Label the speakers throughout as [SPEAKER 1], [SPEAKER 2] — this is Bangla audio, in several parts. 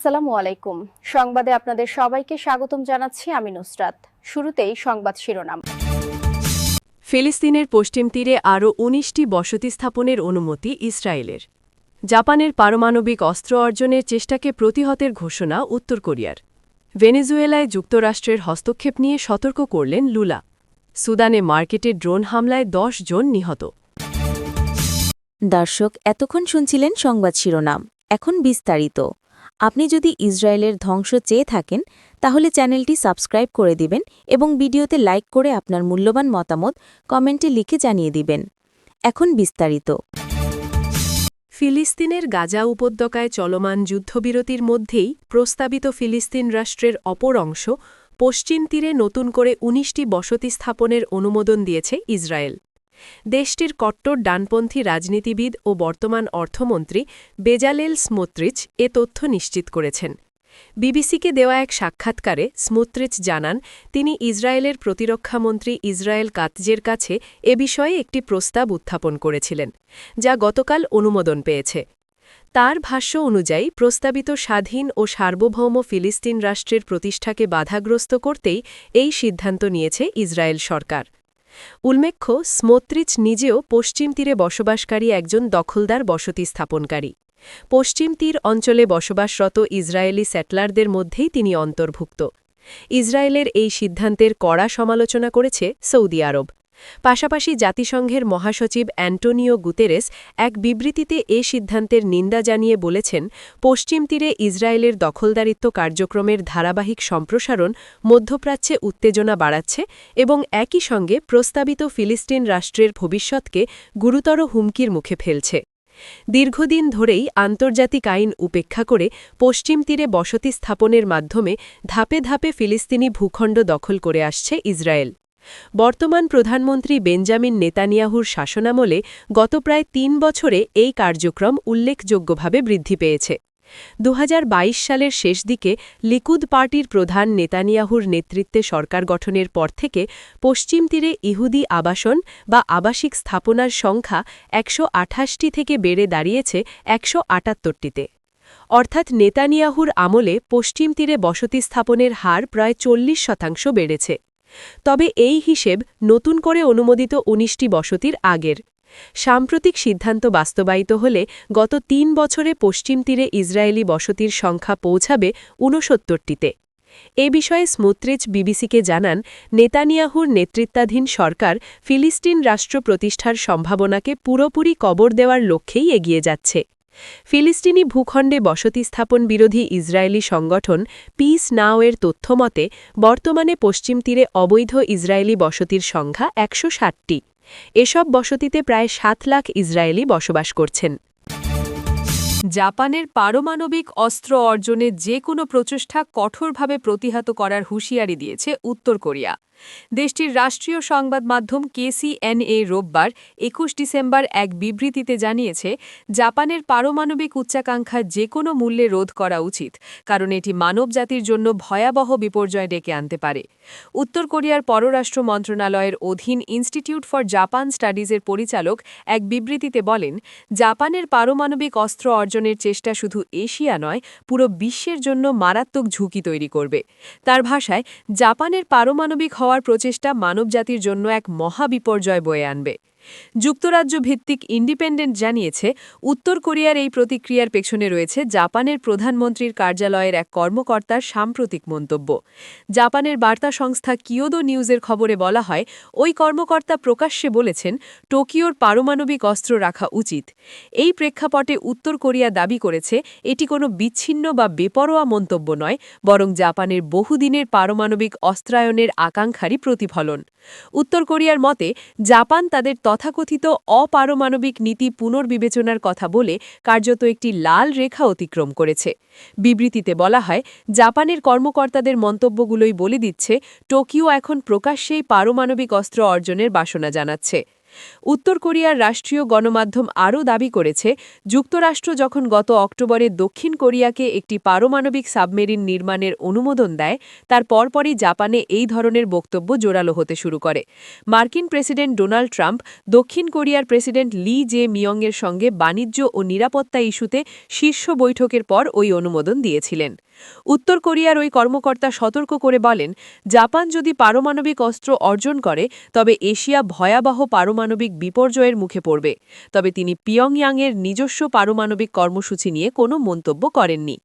[SPEAKER 1] আসসালামু আলাইকুম। সংবাদে আপনাদের সবাইকে স্বাগতম জানাচ্ছি আমি নুসরাত। শুরুতেই সংবাদ শিরোনাম।
[SPEAKER 2] ফিলিস্তিনের পশ্চিম তীরে আরও ১৯টি বসতি স্থাপনের অনুমতি ইসরায়েলের। জাপানের পারমাণবিক অস্ত্র অর্জনের চেষ্টাকে প্রতিহতের ঘোষণা উত্তর কোরিয়ার। ভেনেজুয়েলায় যুক্তরাষ্ট্রের হস্তক্ষেপ নিয়ে সতর্ক করলেন লুলা। সুদানে মার্কেটে ড্রোন হামলায় ১০ জন নিহত।
[SPEAKER 3] দর্শক, এতক্ষণ শুনছিলেন সংবাদ শিরোনাম। এখন বিস্তারিত। আপনি যদি ইসরায়েলের ধ্বংস চেয়ে থাকেন তাহলে চ্যানেলটি সাবস্ক্রাইব করে দিবেন এবং ভিডিওতে লাইক করে আপনার মূল্যবান মতামত কমেন্টে লিখে জানিয়ে দিবেন। এখন বিস্তারিত।
[SPEAKER 2] ফিলিস্তিনের গাজা উপত্যকায় চলমান যুদ্ধবিরতির মধ্যেই প্রস্তাবিত ফিলিস্তিন রাষ্ট্রের অপর অংশ পশ্চিম তীরে নতুন করে ১৯টি বসতি স্থাপনের অনুমোদন দিয়েছে ইসরায়েল। দেশটির কট্টর ডানপন্থী রাজনীতিবিদ ও বর্তমান অর্থমন্ত্রী বেজালেল স্মোত্রিচ এ তথ্য নিশ্চিত করেছেন। বিবিসিকে দেওয়া এক সাক্ষাৎকারে স্মোত্রিচ জানান, তিনি ইসরায়েলের প্রতিরক্ষামন্ত্রী ইসরায়েল কাতজের কাছে এ বিষয়ে একটি প্রস্তাব উত্থাপন করেছিলেন, যা গতকাল অনুমোদন পেয়েছে। তার ভাষ্য অনুযায়ী প্রস্তাবিত স্বাধীন ও সার্বভৌম ফিলিস্তিন রাষ্ট্রের প্রতিষ্ঠাকে বাধাগ্রস্ত করতেই এই সিদ্ধান্ত নিয়েছে ইসরায়েল সরকার। উল্লেখ্য, স্মোত্রিচ নিজেও পশ্চিম তীরে বসবাসকারী একজন দখলদার বসতি স্থাপনকারী। পশ্চিম তীর অঞ্চলে বসবাসরত ইসরায়েলি সেটলারদের মধ্যেই তিনি অন্তর্ভুক্ত। ইসরায়েলের এই সিদ্ধান্তের কড়া সমালোচনা করেছে সৌদি আরব। পাশাপাশি জাতিসংঘের মহাসচিব অ্যান্টোনিও গুতেরেস এক বিবৃতিতে এ সিদ্ধান্তের নিন্দা জানিয়ে বলেছেন, পশ্চিম তীরে ইসরায়েলের দখলদারিত্ব কার্যক্রমের ধারাবাহিক সম্প্রসারণ মধ্যপ্রাচ্যে উত্তেজনা বাড়াচ্ছে এবং একই সঙ্গে প্রস্তাবিত ফিলিস্তিন রাষ্ট্রের ভবিষ্যৎকে গুরুতর হুমকির মুখে ফেলছে। দীর্ঘদিন ধরেই আন্তর্জাতিক আইন উপেক্ষা করে পশ্চিম তীরে বসতি স্থাপনের মাধ্যমে ধাপে ধাপে ফিলিস্তিনি ভূখণ্ড দখল করে আসছে ইসরায়েল। বর্তমান প্রধানমন্ত্রী বেঞ্জামিন নেতানিয়াহুর শাসনামলে গত প্রায় ৩ বছরে এই কার্যক্রম উল্লেখযোগ্যভাবে বৃদ্ধি পেয়েছে। ২০২২ সালের শেষ দিকে লিকুদ পার্টির প্রধান নেতানিয়াহুর নেতৃত্বে সরকার গঠনের পর থেকে পশ্চিম তীরে ইহুদি আবাসন বা আবাসিক স্থাপনার সংখ্যা ১২৮টি থেকে বেড়ে দাঁড়িয়েছে ১৭৮টিতে। অর্থাৎ নেতানিয়াহুর আমলে পশ্চিম তীরে বসতি স্থাপনের হার প্রায় ৪০% বেড়েছে। তবে এই হিসেব নতুন করে অনুমোদিত ১৯টি বসতির আগের। সাম্প্রতিক সিদ্ধান্ত বাস্তবায়িত হলে গত ৩ বছরে পশ্চিম তীরে ইসরায়েলি বসতির সংখ্যা পৌঁছাবে ৬৯টিতে। এ বিষয়ে স্মোত্রিচ বিবিসিকে জানান, নেতানিয়াহুর নেতৃত্বাধীন সরকার ফিলিস্তিন রাষ্ট্র প্রতিষ্ঠার সম্ভাবনাকে পুরোপুরি কবর দেওয়ার লক্ষ্যেই এগিয়ে যাচ্ছে। ফিলিস্তিনি ভূখণ্ডে বসতি স্থাপন বিরোধী ইসরায়েলি সংগঠন পিস নাও এর তথ্যমতে বর্তমানে পশ্চিম তীরে অবৈধ ইসরায়েলি বসতির সংখ্যা ১৬০টি। এসব বসতিতে প্রায় ৭ লাখ ইসরায়েলি বসবাস করছেন। জাপানের পারমাণবিক অস্ত্র অর্জনে যে কোনো প্রচেষ্টা কঠোরভাবে প্রতিহত করার হুঁশিয়ারি দিয়েছে উত্তর কোরিয়া। দেশটির রাষ্ট্রীয় সংবাদ মাধ্যম কেসিএনএ রোববার ২১ ডিসেম্বর এক বিবৃতিতে জানিয়েছে, জাপানের পারমাণবিক উচ্চাকাঙ্ক্ষা যে কোনো মূল্যে রোধ করা উচিত, কারণ এটি মানবজাতির জন্য ভয়াবহ বিপর্যয় ডেকে আনতে পারে। উত্তর কোরিয়ার পররাষ্ট্র মন্ত্রণালয়ের অধীন ইনস্টিটিউট ফর জাপান স্টাডিজের পরিচালক এক বিবৃতিতে বলেন, জাপানের পারমাণবিক অস্ত্র অর্জনের চেষ্টা শুধু এশিয়া নয়, পুরো বিশ্বের জন্য মারাত্মক ঝুঁকি তৈরি করবে। তার ভাষায়, জাপানের পারমাণবিক হওয়ার প্রচেষ্টা মানবজাতির জন্য এক মহাবিপর্যয় বয়ে আনবে। যুক্তরাজ্য ভিত্তিক ইন্ডিপেন্ডেন্ট জানিয়েছে, উত্তর কোরিয়ার এই প্রতিক্রিয়ার পেছনে রয়েছে জাপানের প্রধানমন্ত্রীর কার্যালয়ের এক কর্মকর্তার সাম্প্রতিক মন্তব্য। জাপানের বার্তা সংস্থা কিয়োদো নিউজের খবরে বলা হয়, ওই কর্মকর্তা প্রকাশ্যে বলেছেন, টোকিওর পারমাণবিক অস্ত্র রাখা উচিত। এই প্রেক্ষাপটে উত্তর কোরিয়া দাবি করেছে, এটি কোনো বিচ্ছিন্ন বা বেপরোয়া মন্তব্য নয়, বরং জাপানের বহুদিনের পারমাণবিক অস্ত্রায়নের আকাঙ্ক্ষারই প্রতিফলন। উত্তর কোরিয়ার মতে, জাপান তাদের তথাকথিত অপারমাণবিক নীতি পুনর্বিবেচনার কথা বলে কার্যত একটি লাল রেখা অতিক্রম করেছে। বিবৃতিতে বলা হয়, জাপানের কর্মকর্তাদের মন্তব্যগুলোই বলে দিচ্ছে, টোকিও এখন প্রকাশ্যেই পারমাণবিক অস্ত্র অর্জনের বাসনা জানাচ্ছে। উত্তর কোরিয়ার রাষ্ট্রীয় গণমাধ্যম আরও দাবি করেছে, যুক্তরাষ্ট্র যখন গত অক্টোবরে দক্ষিণ কোরিয়াকে একটি পারমাণবিক সাবমেরিন নির্মাণের অনুমোদন দেয়, তার পরপরই জাপানে এই ধরনের বক্তব্য জোরালো হতে শুরু করে। মার্কিন প্রেসিডেন্ট ডোনাল্ড ট্রাম্প দক্ষিণ কোরিয়ার প্রেসিডেন্ট লি জে মিয়ংয়ের সঙ্গে বাণিজ্য ও নিরাপত্তা ইস্যুতে শীর্ষ বৈঠকের পর ওই অনুমোদন দিয়েছিলেন। উত্তর কোরিয়ার ওই কর্মকর্তা সতর্ক করে বলেন, জাপান যদি পারমাণবিক অস্ত্র অর্জন করে তবে এশিয়া ভয়াবহ পারমাণবিক বিপর্যয়ের মুখে পড়বে। তবে তিনি পিয়ংইয়াংয়ের নিজস্ব পারমাণবিক কর্মসূচি নিয়ে কোনো মন্তব্য করেননি।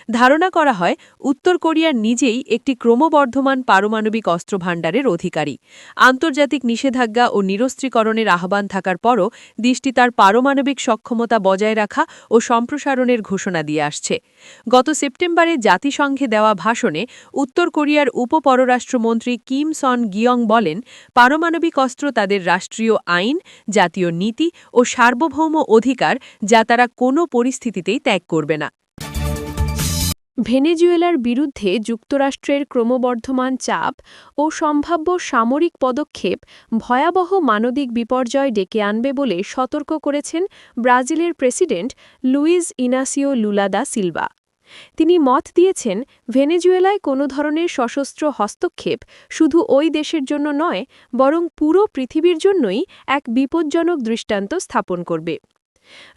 [SPEAKER 2] ধারণা করা হয়, উত্তর কোরিয়া নিজেই একটি ক্রমবর্ধমান পারমাণবিক অস্ত্র ভাণ্ডারের অধিকারী। আন্তর্জাতিক নিষেধাজ্ঞা ও নিরস্ত্রীকরণের আহ্বান থাকার পরও দেশটি তার পারমাণবিক সক্ষমতা বজায় রাখা ও সম্প্রসারণের ঘোষণা দিয়ে আসছে। গত সেপ্টেম্বরে জাতিসংঘে দেওয়া ভাষণে উত্তর কোরিয়ার উপপররাষ্ট্রমন্ত্রী কিম সন গিয়ং বলেন, পারমাণবিক অস্ত্র তাদের রাষ্ট্রীয় আইন, জাতীয় নীতি ও সার্বভৌম অধিকার, যা তারা কোনো পরিস্থিতিতেই ত্যাগ করবে না। ভেনেজুয়েলার বিরুদ্ধে যুক্তরাষ্ট্রের ক্রমবর্ধমান চাপ ও সম্ভাব্য সামরিক পদক্ষেপ ভয়াবহ মানবিক বিপর্যয় ডেকে আনবে বলে সতর্ক করেছেন ব্রাজিলের president Luiz Inacio Lula da Silva. তিনি মত দিয়েছেন, ভেনেজুয়েলায় কোনো ধরনের সশস্ত্র হস্তক্ষেপ শুধু ওই দেশের জন্য নয়, বরং পুরো পৃথিবীর জন্যই এক বিপজ্জনক দৃষ্টান্ত স্থাপন করবে।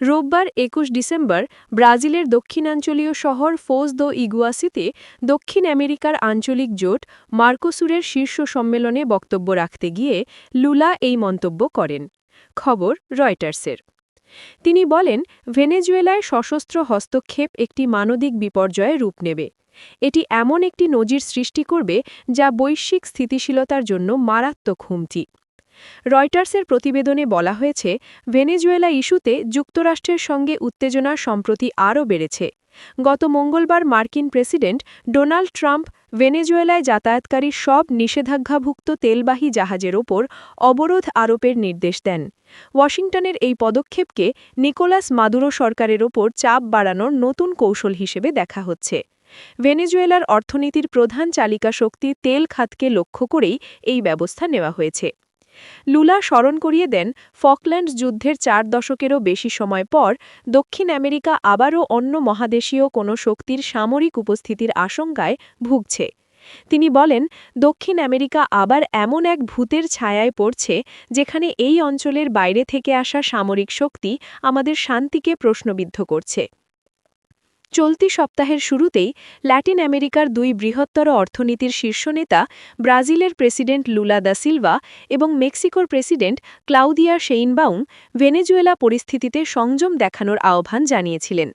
[SPEAKER 2] রোববার ২১ ডিসেম্বর ব্রাজিলের দক্ষিণাঞ্চলীয় শহর ফোজ দো ইগুয়াসিতে দক্ষিণ আমেরিকার আঞ্চলিক জোট মার্কোসুরের শীর্ষ সম্মেলনে বক্তব্য রাখতে গিয়ে লুলা এই মন্তব্য করেন। খবর রয়টার্সের। তিনি বলেন, ভেনেজুয়েলায় সশস্ত্র হস্তক্ষেপ একটি মানবিক বিপর্যয়ে রূপ নেবে। এটি এমন একটি নজির সৃষ্টি করবে যা বৈশ্বিক স্থিতিশীলতার জন্য মারাত্মক হুমকি। রয়টার্সের প্রতিবেদনে বলা হয়েছে, ভেনেজুয়েলা ইস্যুতে যুক্তরাষ্ট্রের সঙ্গে উত্তেজনা সম্প্রতি আরও বেড়েছে। গত মঙ্গলবার মার্কিন প্রেসিডেন্ট ডোনাল্ড ট্রাম্প ভেনেজুয়েলায় যাতায়াতকারী সব নিষেধাজ্ঞাভুক্ত তেলবাহী জাহাজের ওপর অবরোধ আরোপের নির্দেশ দেন। ওয়াশিংটনের এই পদক্ষেপকে নিকোলাস মাদুরো সরকারের ওপর চাপ বাড়ানোর নতুন কৌশল হিসেবে দেখা হচ্ছে। ভেনেজুয়েলার অর্থনীতির প্রধান চালিকা শক্তি তেল খাতকে লক্ষ্য করেই এই ব্যবস্থা নেওয়া হয়েছে। লুলা স্মরণ করিয়ে দেন, ফকল্যান্ড যুদ্ধের ৪ দশকেরও বেশি সময় পর দক্ষিণ আমেরিকা আবারও অন্য মহাদেশীয় কোনো শক্তির সামরিক উপস্থিতির আশঙ্কায় ভুগছে। তিনি বলেন, দক্ষিণ আমেরিকা আবার এমন এক ভূতের ছায়ায় পড়ছে, যেখানে এই অঞ্চলের বাইরে থেকে আসা সামরিক শক্তি আমাদের শান্তিকে প্রশ্নবিদ্ধ করছে। চলতি সপ্তাহের শুরুতেই ল্যাটিন আমেরিকার ২ বৃহত্তর অর্থনীতির শীর্ষ নেতা ব্রাজিলের প্রেসিডেন্ট লুলা দা সিলভা এবং মেক্সিকোর প্রেসিডেন্ট ক্লাউদিয়া শেইনবাউং ভেনেজুয়েলা পরিস্থিতিতে সংযম দেখানোর আহ্বান জানিয়েছিলেন।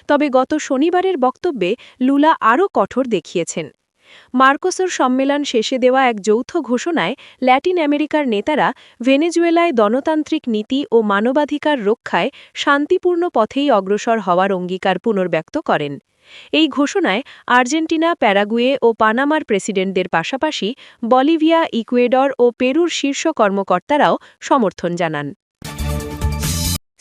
[SPEAKER 2] তবে গত শনিবারের বক্তব্যে লুলা আরও কঠোর দেখিয়েছেন। মার্কোসুর সম্মেলন শেষে দেওয়া এক যৌথ ঘোষণায় ল্যাটিন আমেরিকার নেতারা ভেনেজুয়েলায় গণতান্ত্রিক নীতি ও মানবাধিকার রক্ষায় শান্তিপূর্ণ পথেই অগ্রসর হওয়ার অঙ্গীকার পুনর্ব্যক্ত করেন। এই ঘোষণায় আর্জেন্টিনা, প্যারাগুয়ে ও পানামার প্রেসিডেন্টদের পাশাপাশি বলিভিয়া, ইকুয়েডর ও পেরুর শীর্ষ কর্মকর্তারাও সমর্থন জানান।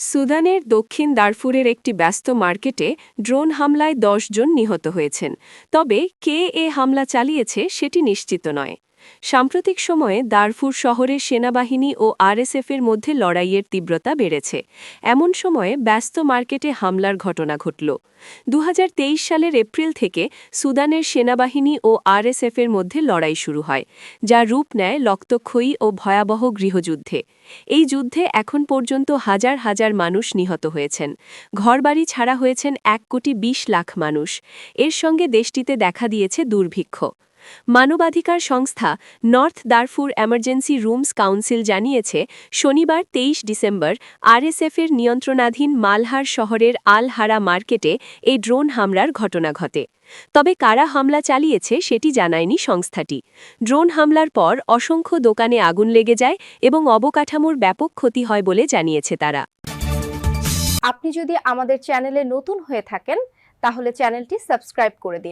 [SPEAKER 2] সুদানের দক্ষিণ দারফুরের একটি ব্যস্ত মার্কেটে ড্রোন হামলায় ১০ জন নিহত হয়েছেন। তবে কে এ হামলা চালিয়েছে সেটি নিশ্চিত নয়। সাম্প্রতিক সময়ে দারফুর শহরে সেনাবাহিনী ও আরএসএফের মধ্যে লড়াইয়ের তীব্রতা বেড়েছে। এমন সময়ে ব্যস্ত মার্কেটে হামলার ঘটনা ঘটল। ২০২৩ সালের এপ্রিল থেকে সুদানের সেনাবাহিনী ও আরএসএফের মধ্যে লড়াই শুরু হয়, যা রূপ নেয় রক্তক্ষয়ী ও ভয়াবহ গৃহযুদ্ধে। এই যুদ্ধে এখন পর্যন্ত হাজার হাজার মানুষ নিহত হয়েছেন। ঘরবাড়ি ছাড়া হয়েছেন ১,২০,০০,০০০ মানুষ। এর সঙ্গে দেশটিতে দেখা দিয়েছে দুর্ভিক্ষ। মানবাধিকার সংস্থা north Darfur emergency rooms council জানিয়েছে, শনিবার ২৩ ডিসেম্বর আরএসএফের নিয়ন্ত্রণাধীন মালহার শহরের আল হারা মার্কেটে এই ড্রোন হামলার ঘটনা ঘটে। তবে কারা হামলা চালিয়েছে সেটি জানায়নি সংস্থাটি। ড্রোন হামলার পর অসংখ্য দোকানে আগুন লেগে যায় এবং অবকাঠামোর ব্যাপক ক্ষতি হয় বলে জানিয়েছে তারা।
[SPEAKER 1] আপনি যদি আমাদের চ্যানেলে নতুন হয়ে থাকেন, তাহলে চ্যানেলটি সাবস্ক্রাইব করে দিন।